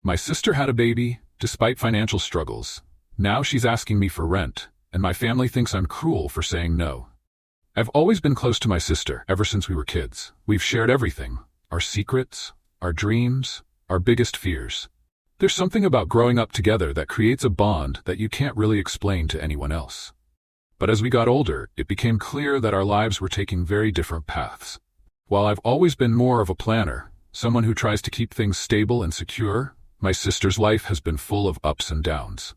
My sister had a baby, despite financial struggles. Now she's asking me for rent, and my family thinks I'm cruel for saying no. I've always been close to my sister ever since we were kids. We've shared everything, our secrets, our dreams, our biggest fears. There's something about growing up together that creates a bond that you can't really explain to anyone else. But as we got older, it became clear that our lives were taking very different paths. While I've always been more of a planner, someone who tries to keep things stable and secure, my sister's life has been full of ups and downs.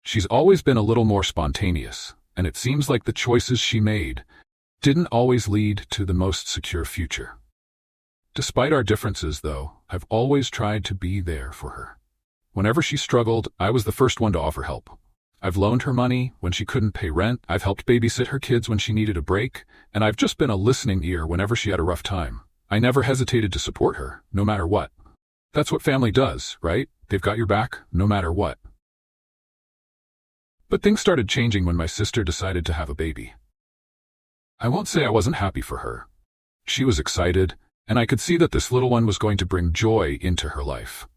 She's always been a little more spontaneous, and it seems like the choices she made didn't always lead to the most secure future. Despite our differences, though, I've always tried to be there for her. Whenever she struggled, I was the first one to offer help. I've loaned her money when she couldn't pay rent, I've helped babysit her kids when she needed a break, and I've just been a listening ear whenever she had a rough time. I never hesitated to support her, no matter what. That's what family does, right? They've got your back, no matter what. But things started changing when my sister decided to have a baby. I won't say I wasn't happy for her. She was excited, and I could see that this little one was going to bring joy into her life.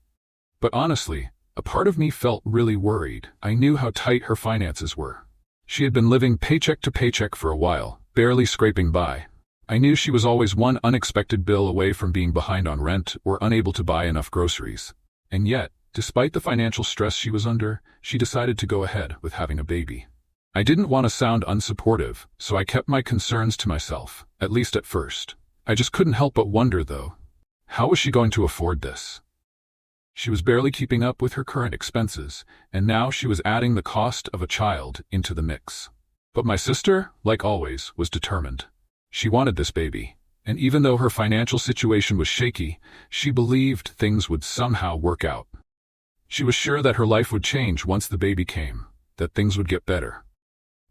But honestly, a part of me felt really worried. I knew how tight her finances were. She had been living paycheck to paycheck for a while, barely scraping by. I knew she was always one unexpected bill away from being behind on rent or unable to buy enough groceries. And yet, despite the financial stress she was under, she decided to go ahead with having a baby. I didn't want to sound unsupportive, so I kept my concerns to myself, at least at first. I just couldn't help but wonder, though, how was she going to afford this? She was barely keeping up with her current expenses, and now she was adding the cost of a child into the mix. But my sister, like always, was determined. She wanted this baby, and even though her financial situation was shaky, she believed things would somehow work out. She was sure that her life would change once the baby came, that things would get better.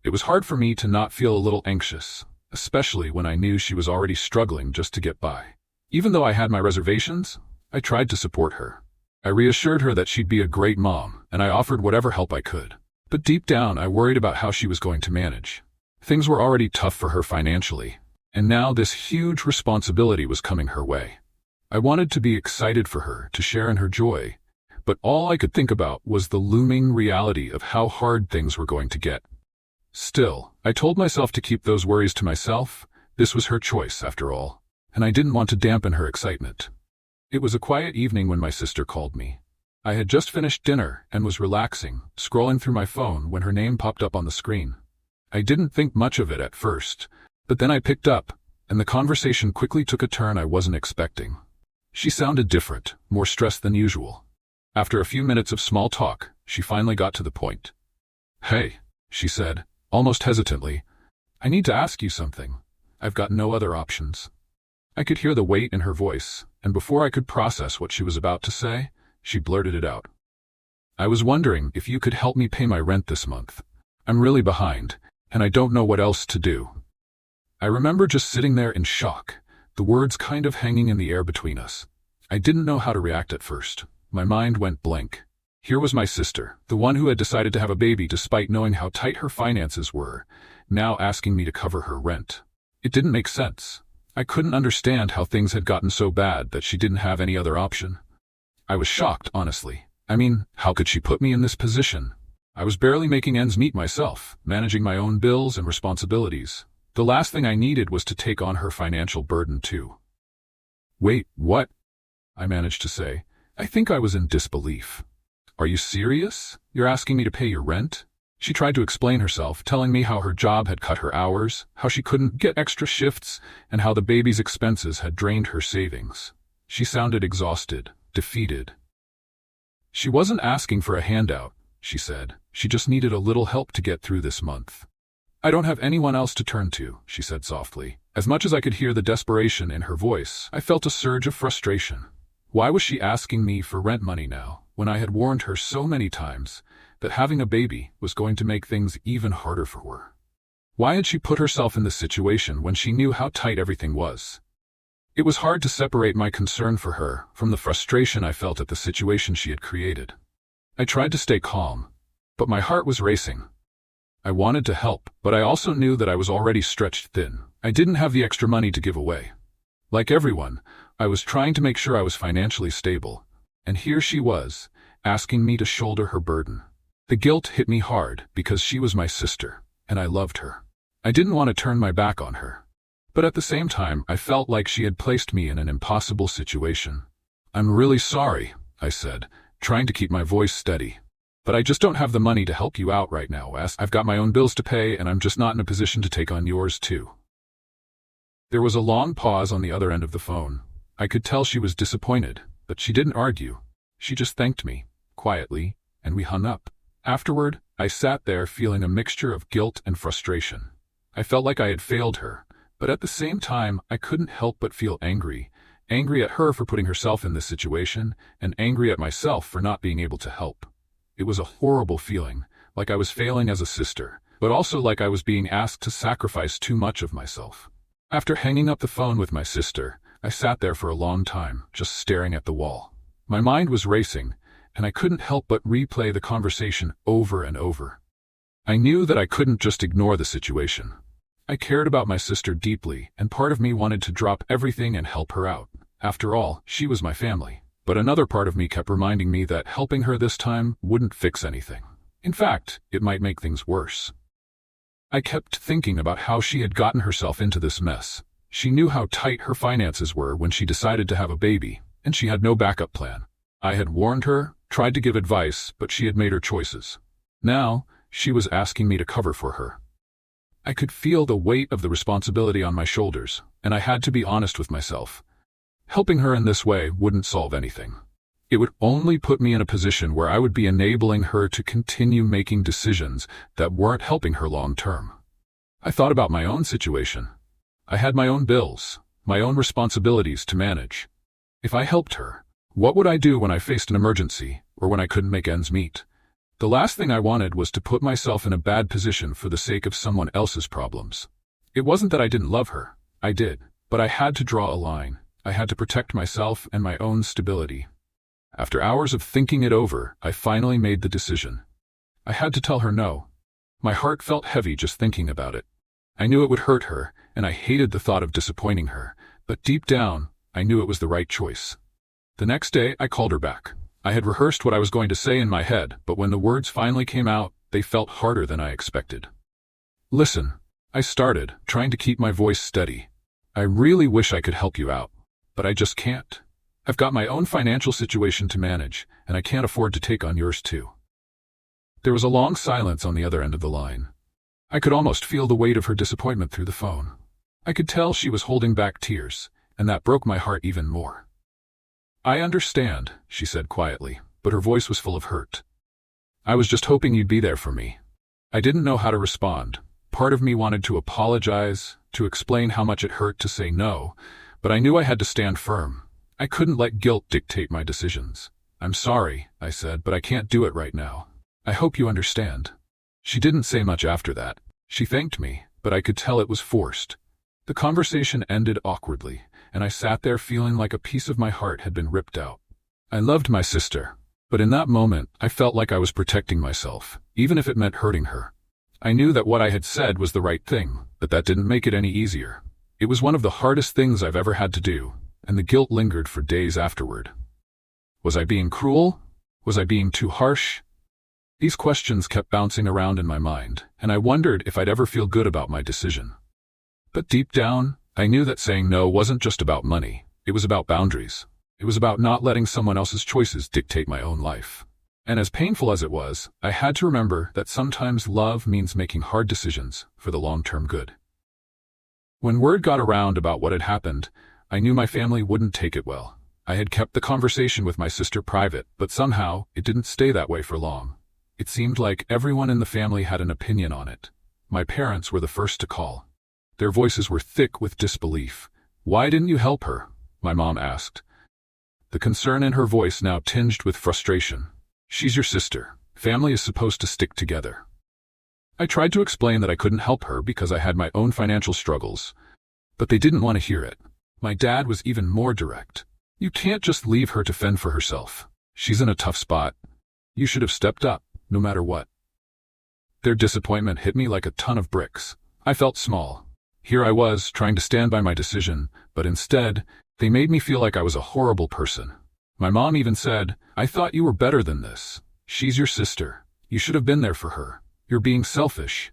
It was hard for me to not feel a little anxious, especially when I knew she was already struggling just to get by. Even though I had my reservations, I tried to support her. I reassured her that she'd be a great mom, and I offered whatever help I could. But deep down, I worried about how she was going to manage. Things were already tough for her financially, and now this huge responsibility was coming her way. I wanted to be excited for her, to share in her joy, but all I could think about was the looming reality of how hard things were going to get. Still, I told myself to keep those worries to myself. This was her choice, after all, and I didn't want to dampen her excitement. It was a quiet evening when my sister called me. I had just finished dinner and was relaxing, scrolling through my phone when her name popped up on the screen. I didn't think much of it at first, but then I picked up, and the conversation quickly took a turn I wasn't expecting. She sounded different, more stressed than usual. After a few minutes of small talk, she finally got to the point. "Hey," she said, almost hesitantly, "I need to ask you something. I've got no other options." I could hear the weight in her voice, and before I could process what she was about to say, she blurted it out. "I was wondering if you could help me pay my rent this month. I'm really behind, and I don't know what else to do." I remember just sitting there in shock, the words kind of hanging in the air between us. I didn't know how to react at first. My mind went blank. Here was my sister, the one who had decided to have a baby despite knowing how tight her finances were, now asking me to cover her rent. It didn't make sense. I couldn't understand how things had gotten so bad that she didn't have any other option. I was shocked, honestly. I mean, how could she put me in this position? I was barely making ends meet myself, managing my own bills and responsibilities. The last thing I needed was to take on her financial burden too. "Wait, what?" I managed to say. I think I was in disbelief. "Are you serious? You're asking me to pay your rent?" She tried to explain herself, telling me how her job had cut her hours, how she couldn't get extra shifts, and how the baby's expenses had drained her savings. She sounded exhausted, defeated. She wasn't asking for a handout, she said. She just needed a little help to get through this month. "I don't have anyone else to turn to," she said softly. As much as I could hear the desperation in her voice, I felt a surge of frustration. Why was she asking me for rent money now, when I had warned her so many times that having a baby was going to make things even harder for her? Why had she put herself in this situation when she knew how tight everything was? It was hard to separate my concern for her from the frustration I felt at the situation she had created. I tried to stay calm, but my heart was racing. I wanted to help, but I also knew that I was already stretched thin. I didn't have the extra money to give away. Like everyone, I was trying to make sure I was financially stable. And here she was, asking me to shoulder her burden. The guilt hit me hard because she was my sister, and I loved her. I didn't want to turn my back on her. But at the same time, I felt like she had placed me in an impossible situation. "I'm really sorry," I said, trying to keep my voice steady. "But I just don't have the money to help you out right now, Wes. I've got my own bills to pay, and I'm just not in a position to take on yours too." There was a long pause on the other end of the phone. I could tell she was disappointed, but she didn't argue. She just thanked me, quietly, and we hung up. Afterward, I sat there feeling a mixture of guilt and frustration. I felt like I had failed her, but at the same time, I couldn't help but feel angry. Angry at her for putting herself in this situation, and angry at myself for not being able to help. It was a horrible feeling, like I was failing as a sister, but also like I was being asked to sacrifice too much of myself. After hanging up the phone with my sister, I sat there for a long time, just staring at the wall. My mind was racing, and I couldn't help but replay the conversation over and over. I knew that I couldn't just ignore the situation. I cared about my sister deeply, and part of me wanted to drop everything and help her out. After all, she was my family. But another part of me kept reminding me that helping her this time wouldn't fix anything. In fact, it might make things worse. I kept thinking about how she had gotten herself into this mess. She knew how tight her finances were when she decided to have a baby, and she had no backup plan. I had warned her, tried to give advice, but she had made her choices. Now, she was asking me to cover for her. I could feel the weight of the responsibility on my shoulders, and I had to be honest with myself. Helping her in this way wouldn't solve anything. It would only put me in a position where I would be enabling her to continue making decisions that weren't helping her long term. I thought about my own situation. I had my own bills, my own responsibilities to manage. If I helped her, what would I do when I faced an emergency, or when I couldn't make ends meet? The last thing I wanted was to put myself in a bad position for the sake of someone else's problems. It wasn't that I didn't love her. I did, but I had to draw a line. I had to protect myself and my own stability. After hours of thinking it over, I finally made the decision. I had to tell her no. My heart felt heavy just thinking about it. I knew it would hurt her, and I hated the thought of disappointing her, but deep down, I knew it was the right choice. The next day, I called her back. I had rehearsed what I was going to say in my head, but when the words finally came out, they felt harder than I expected. "Listen," I started, trying to keep my voice steady. "I really wish I could help you out, but I just can't. I've got my own financial situation to manage, and I can't afford to take on yours too." There was a long silence on the other end of the line. I could almost feel the weight of her disappointment through the phone. I could tell she was holding back tears, and that broke my heart even more. "I understand," she said quietly, but her voice was full of hurt. "I was just hoping you'd be there for me." I didn't know how to respond. Part of me wanted to apologize, to explain how much it hurt to say no, but I knew I had to stand firm. I couldn't let guilt dictate my decisions. "I'm sorry," I said, "but I can't do it right now. I hope you understand." She didn't say much after that. She thanked me, but I could tell it was forced. The conversation ended awkwardly, and I sat there feeling like a piece of my heart had been ripped out. I loved my sister, but in that moment, I felt like I was protecting myself, even if it meant hurting her. I knew that what I had said was the right thing, but that didn't make it any easier. It was one of the hardest things I've ever had to do, and the guilt lingered for days afterward. Was I being cruel? Was I being too harsh? These questions kept bouncing around in my mind, and I wondered if I'd ever feel good about my decision. But deep down, I knew that saying no wasn't just about money. It was about boundaries. It was about not letting someone else's choices dictate my own life. And as painful as it was, I had to remember that sometimes love means making hard decisions for the long-term good. When word got around about what had happened, I knew my family wouldn't take it well. I had kept the conversation with my sister private, but somehow, it didn't stay that way for long. It seemed like everyone in the family had an opinion on it. My parents were the first to call. Their voices were thick with disbelief. "Why didn't you help her?" my mom asked. The concern in her voice now tinged with frustration. "She's your sister. Family is supposed to stick together." I tried to explain that I couldn't help her because I had my own financial struggles, but they didn't want to hear it. My dad was even more direct. "You can't just leave her to fend for herself. She's in a tough spot. You should have stepped up, no matter what." Their disappointment hit me like a ton of bricks. I felt small. Here I was, trying to stand by my decision, but instead, they made me feel like I was a horrible person. My mom even said, "I thought you were better than this. She's your sister. You should have been there for her. You're being selfish."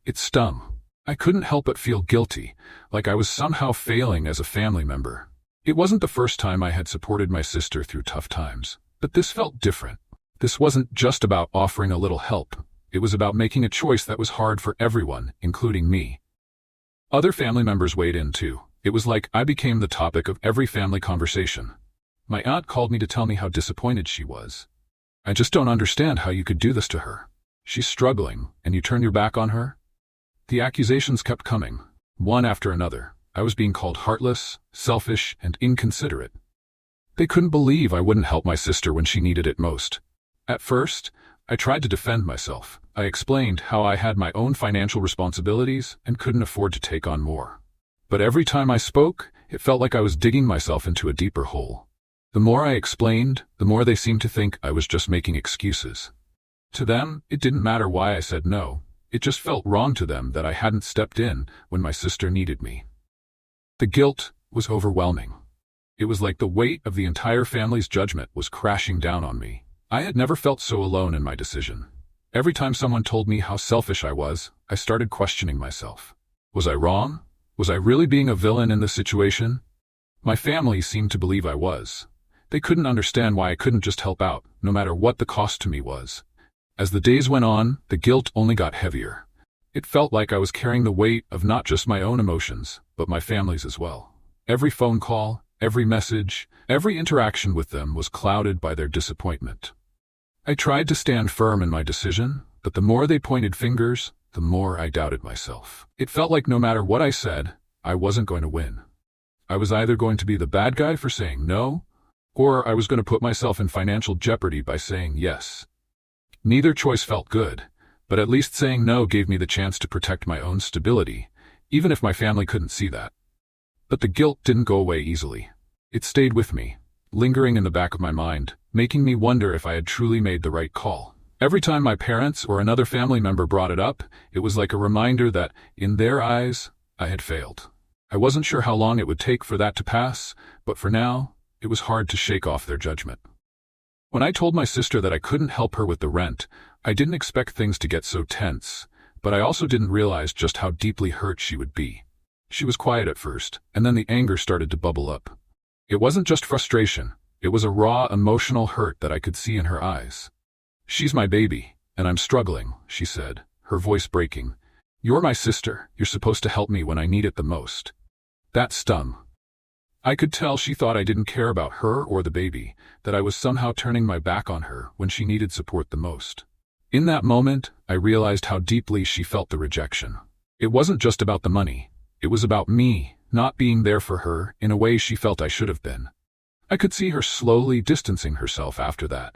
It stung. I couldn't help but feel guilty, like I was somehow failing as a family member. It wasn't the first time I had supported my sister through tough times, but this felt different. This wasn't just about offering a little help. It was about making a choice that was hard for everyone, including me. Other family members weighed in too. It was like I became the topic of every family conversation. My aunt called me to tell me how disappointed she was. "I just don't understand how you could do this to her. She's struggling, and you turn your back on her?" The accusations kept coming, one after another. I was being called heartless, selfish, and inconsiderate. They couldn't believe I wouldn't help my sister when she needed it most. At first, I tried to defend myself. I explained how I had my own financial responsibilities and couldn't afford to take on more. But every time I spoke, it felt like I was digging myself into a deeper hole. The more I explained, the more they seemed to think I was just making excuses. To them, it didn't matter why I said no. It just felt wrong to them that I hadn't stepped in when my sister needed me. The guilt was overwhelming. It was like the weight of the entire family's judgment was crashing down on me. I had never felt so alone in my decision. Every time someone told me how selfish I was, I started questioning myself. Was I wrong? Was I really being a villain in this situation? My family seemed to believe I was. They couldn't understand why I couldn't just help out, no matter what the cost to me was. As the days went on, the guilt only got heavier. It felt like I was carrying the weight of not just my own emotions, but my family's as well. Every phone call, every message, every interaction with them was clouded by their disappointment. I tried to stand firm in my decision, but the more they pointed fingers, the more I doubted myself. It felt like no matter what I said, I wasn't going to win. I was either going to be the bad guy for saying no, or I was going to put myself in financial jeopardy by saying yes. Neither choice felt good, but at least saying no gave me the chance to protect my own stability, even if my family couldn't see that. But the guilt didn't go away easily. It stayed with me, lingering in the back of my mind, making me wonder if I had truly made the right call. Every time my parents or another family member brought it up, it was like a reminder that, in their eyes, I had failed. I wasn't sure how long it would take for that to pass, but for now, it was hard to shake off their judgment. When I told my sister that I couldn't help her with the rent, I didn't expect things to get so tense, but I also didn't realize just how deeply hurt she would be. She was quiet at first, and then the anger started to bubble up. It wasn't just frustration, it was a raw emotional hurt that I could see in her eyes. "She's my baby, and I'm struggling," she said, her voice breaking. "You're my sister, you're supposed to help me when I need it the most." That stung. I could tell she thought I didn't care about her or the baby, that I was somehow turning my back on her when she needed support the most. In that moment, I realized how deeply she felt the rejection. It wasn't just about the money. It was about me, not being there for her in a way she felt I should have been. I could see her slowly distancing herself after that.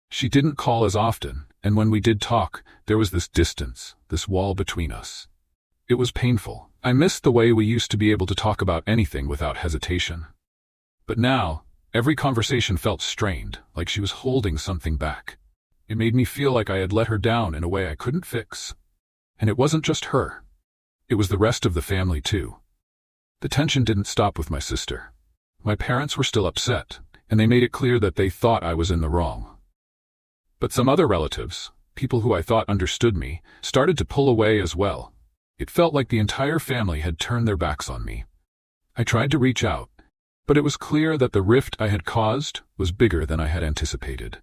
She didn't call as often, and when we did talk, there was this distance, this wall between us. It was painful. I missed the way we used to be able to talk about anything without hesitation. But now, every conversation felt strained, like she was holding something back. It made me feel like I had let her down in a way I couldn't fix. And it wasn't just her. It was the rest of the family too. The tension didn't stop with my sister. My parents were still upset, and they made it clear that they thought I was in the wrong. But some other relatives, people who I thought understood me, started to pull away as well. It felt like the entire family had turned their backs on me. I tried to reach out, but it was clear that the rift I had caused was bigger than I had anticipated.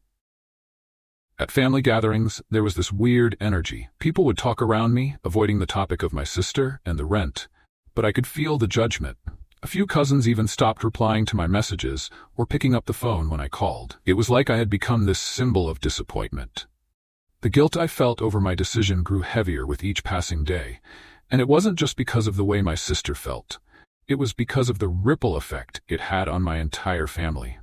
At family gatherings, there was this weird energy. People would talk around me, avoiding the topic of my sister and the rent, but I could feel the judgment. A few cousins even stopped replying to my messages or picking up the phone when I called. It was like I had become this symbol of disappointment. The guilt I felt over my decision grew heavier with each passing day, and it wasn't just because of the way my sister felt. It was because of the ripple effect it had on my entire family.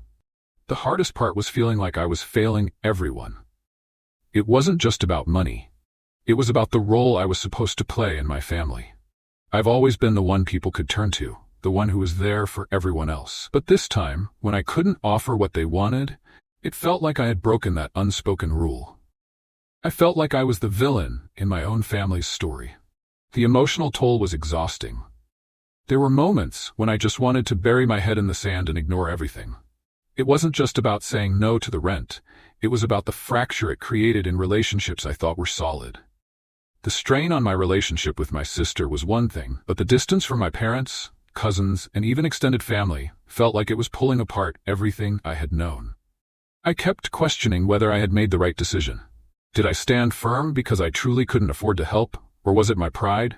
The hardest part was feeling like I was failing everyone. It wasn't just about money. It was about the role I was supposed to play in my family. I've always been the one people could turn to, the one who was there for everyone else. But this time, when I couldn't offer what they wanted, it felt like I had broken that unspoken rule. I felt like I was the villain in my own family's story. The emotional toll was exhausting. There were moments when I just wanted to bury my head in the sand and ignore everything. It wasn't just about saying no to the rent. It was about the fracture it created in relationships I thought were solid. The strain on my relationship with my sister was one thing, but the distance from my parents, cousins, and even extended family felt like it was pulling apart everything I had known. I kept questioning whether I had made the right decision. Did I stand firm because I truly couldn't afford to help, or was it my pride?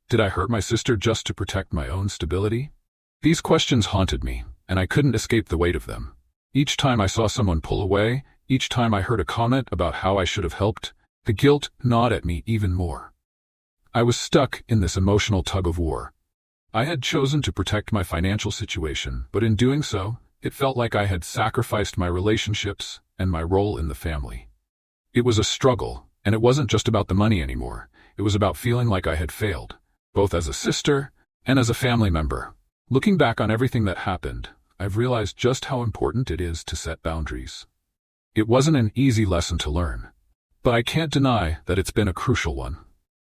Did I hurt my sister just to protect my own stability? These questions haunted me, and I couldn't escape the weight of them. Each time I saw someone pull away, each time I heard a comment about how I should have helped, the guilt gnawed at me even more. I was stuck in this emotional tug-of-war. I had chosen to protect my financial situation, but in doing so, it felt like I had sacrificed my relationships and my role in the family. It was a struggle, and it wasn't just about the money anymore. It was about feeling like I had failed, both as a sister and as a family member. Looking back on everything that happened, I've realized just how important it is to set boundaries. It wasn't an easy lesson to learn, but I can't deny that it's been a crucial one.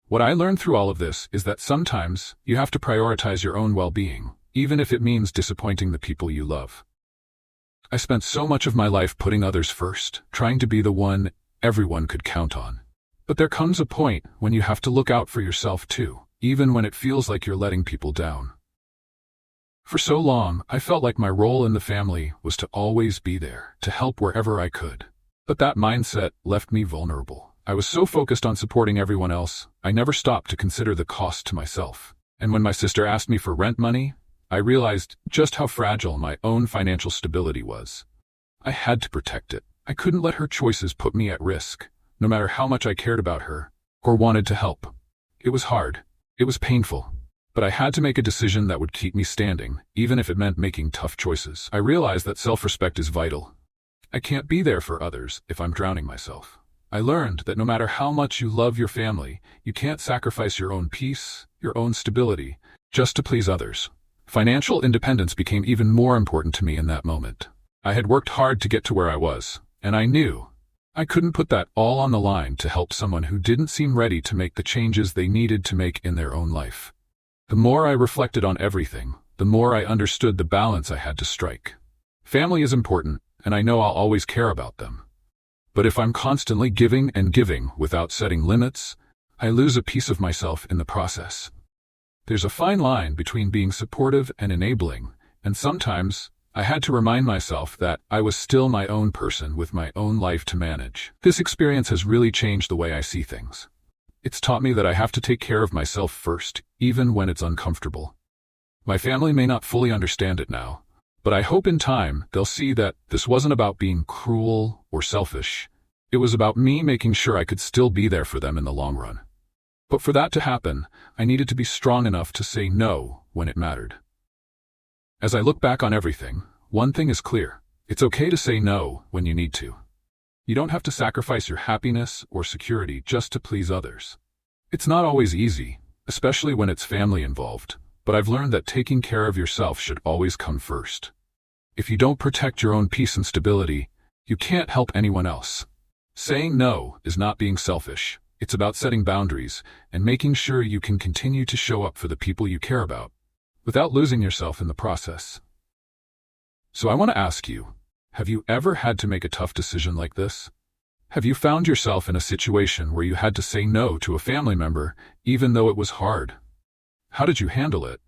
What I learned through all of this is that sometimes you have to prioritize your own well-being, even if it means disappointing the people you love. I spent so much of my life putting others first, trying to be the one everyone could count on. But there comes a point when you have to look out for yourself too, even when it feels like you're letting people down. For so long, I felt like my role in the family was to always be there, to help wherever I could. But that mindset left me vulnerable. I was so focused on supporting everyone else, I never stopped to consider the cost to myself. And when my sister asked me for rent money, I realized just how fragile my own financial stability was. I had to protect it. I couldn't let her choices put me at risk, no matter how much I cared about her or wanted to help. It was hard. It was painful. But I had to make a decision that would keep me standing, even if it meant making tough choices. I realized that self-respect is vital. I can't be there for others if I'm drowning myself. I learned that no matter how much you love your family, you can't sacrifice your own peace, your own stability, just to please others. Financial independence became even more important to me in that moment. I had worked hard to get to where I was, and I knew I couldn't put that all on the line to help someone who didn't seem ready to make the changes they needed to make in their own life. The more I reflected on everything, the more I understood the balance I had to strike. Family is important, and I know I'll always care about them. But if I'm constantly giving and giving without setting limits, I lose a piece of myself in the process. There's a fine line between being supportive and enabling, and sometimes I had to remind myself that I was still my own person with my own life to manage. This experience has really changed the way I see things. It's taught me that I have to take care of myself first, even when it's uncomfortable. My family may not fully understand it now, but I hope in time they'll see that this wasn't about being cruel or selfish. It was about me making sure I could still be there for them in the long run. But for that to happen, I needed to be strong enough to say no when it mattered. As I look back on everything, one thing is clear. It's okay to say no when you need to. You don't have to sacrifice your happiness or security just to please others. It's not always easy, especially when it's family involved, but I've learned that taking care of yourself should always come first. If you don't protect your own peace and stability, you can't help anyone else. Saying no is not being selfish. It's about setting boundaries and making sure you can continue to show up for the people you care about, without losing yourself in the process. So I want to ask you, have you ever had to make a tough decision like this? Have you found yourself in a situation where you had to say no to a family member, even though it was hard? How did you handle it?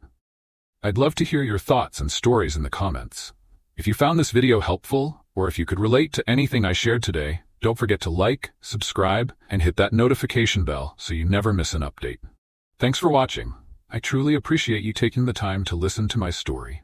I'd love to hear your thoughts and stories in the comments. If you found this video helpful, or if you could relate to anything I shared today, don't forget to like, subscribe, and hit that notification bell so you never miss an update. Thanks for watching. I truly appreciate you taking the time to listen to my story.